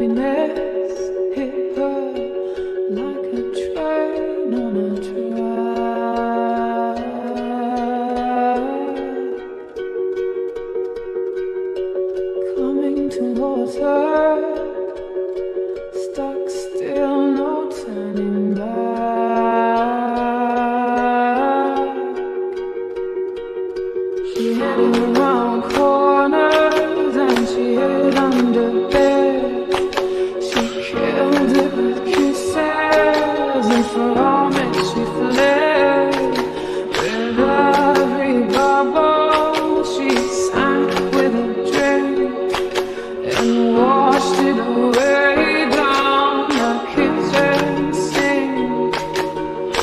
happiness hit her like a train on a track, coming towards her, stuck still, no turning back. She headed around corners and she hid under bed. She killed it with kisses, and from it she fled. With every bubble she sank with a drink and washed it away down the kitchen sink.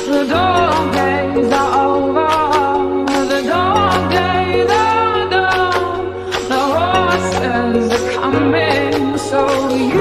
The dog days are over, the dog days are done. The horses are coming, so you